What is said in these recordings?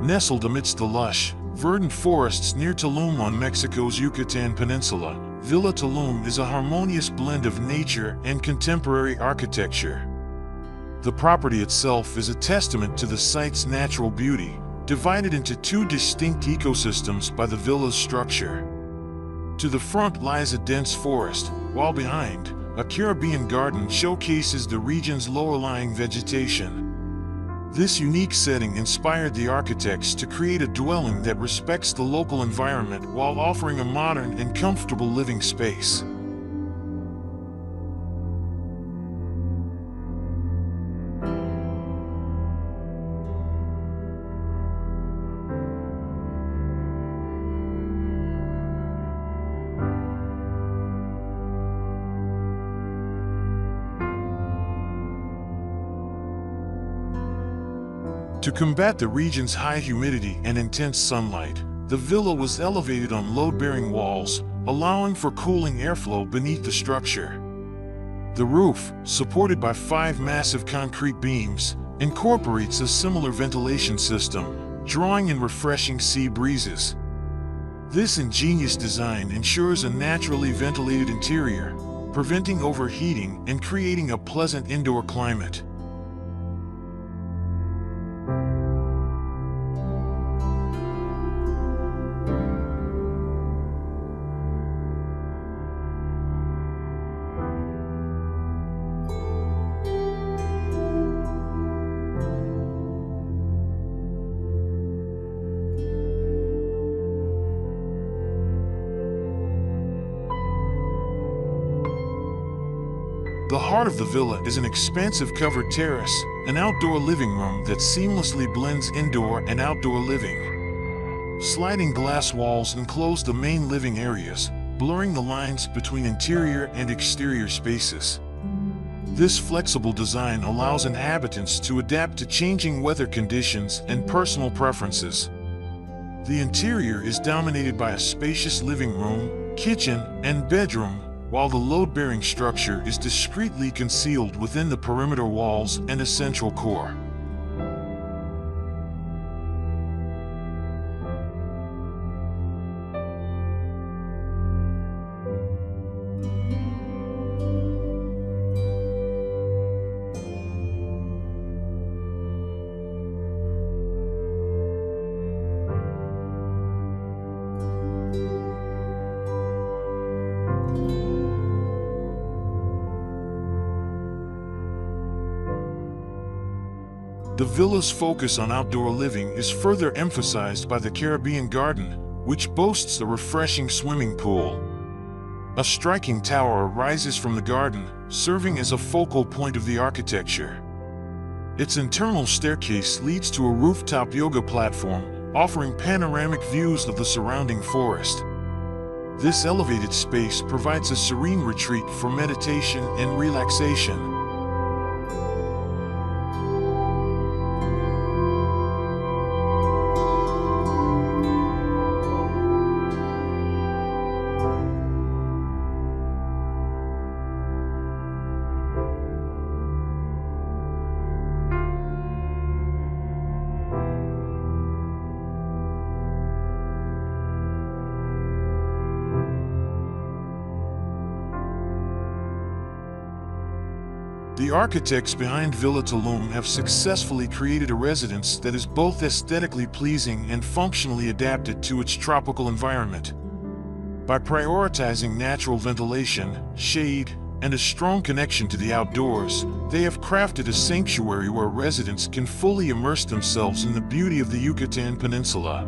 Nestled amidst the lush, verdant forests near Tulum on Mexico's Yucatan Peninsula, Villa Tulum is a harmonious blend of nature and contemporary architecture. The property itself is a testament to the site's natural beauty, divided into two distinct ecosystems by the villa's structure. To the front lies a dense forest, while behind, a Caribbean garden showcases the region's lower-lying vegetation. This unique setting inspired the architects to create a dwelling that respects the local environment while offering a modern and comfortable living space. To combat the region's high humidity and intense sunlight, the villa was elevated on load-bearing walls, allowing for cooling airflow beneath the structure. The roof, supported by 5 massive concrete beams, incorporates a similar ventilation system, drawing in refreshing sea breezes. This ingenious design ensures a naturally ventilated interior, preventing overheating and creating a pleasant indoor climate. The heart of the villa is an expansive covered terrace, an outdoor living room that seamlessly blends indoor and outdoor living. Sliding glass walls enclose the main living areas, blurring the lines between interior and exterior spaces. This flexible design allows inhabitants to adapt to changing weather conditions and personal preferences. The interior is dominated by a spacious living room, kitchen, and bedroom, while the load-bearing structure is discreetly concealed within the perimeter walls and a central core. The villa's focus on outdoor living is further emphasized by the Caribbean garden, which boasts a refreshing swimming pool. A striking tower rises from the garden, serving as a focal point of the architecture. Its internal staircase leads to a rooftop yoga platform, offering panoramic views of the surrounding forest. This elevated space provides a serene retreat for meditation and relaxation. The architects behind Villa Tulum have successfully created a residence that is both aesthetically pleasing and functionally adapted to its tropical environment. By prioritizing natural ventilation, shade, and a strong connection to the outdoors, they have crafted a sanctuary where residents can fully immerse themselves in the beauty of the Yucatan Peninsula.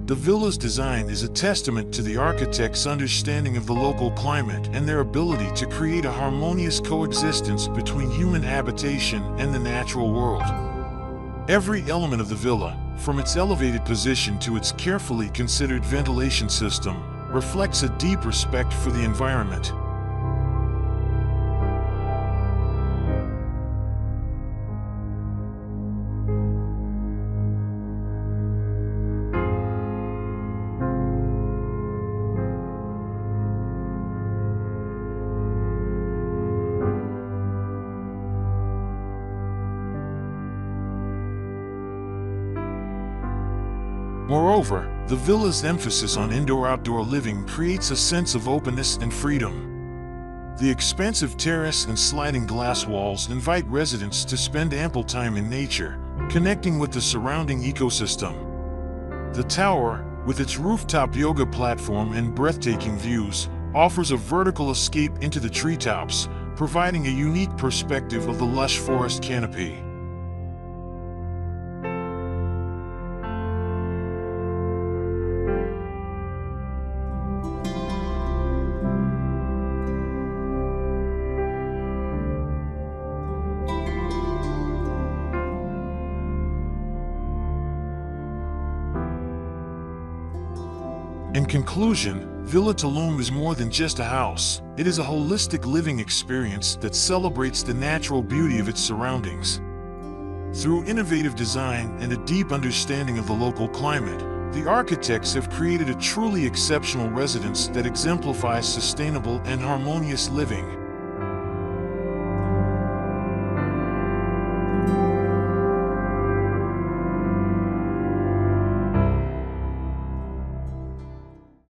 The villa's design is a testament to the architect's understanding of the local climate and their ability to create a harmonious coexistence between human habitation and the natural world. Every element of the villa, from its elevated position to its carefully considered ventilation system, reflects a deep respect for the environment. Moreover, the villa's emphasis on indoor-outdoor living creates a sense of openness and freedom. The expansive terrace and sliding glass walls invite residents to spend ample time in nature, connecting with the surrounding ecosystem. The tower, with its rooftop yoga platform and breathtaking views, offers a vertical escape into the treetops, providing a unique perspective of the lush forest canopy. In conclusion, Villa Tulum is more than just a house. It is a holistic living experience that celebrates the natural beauty of its surroundings. Through innovative design and a deep understanding of the local climate, the architects have created a truly exceptional residence that exemplifies sustainable and harmonious living.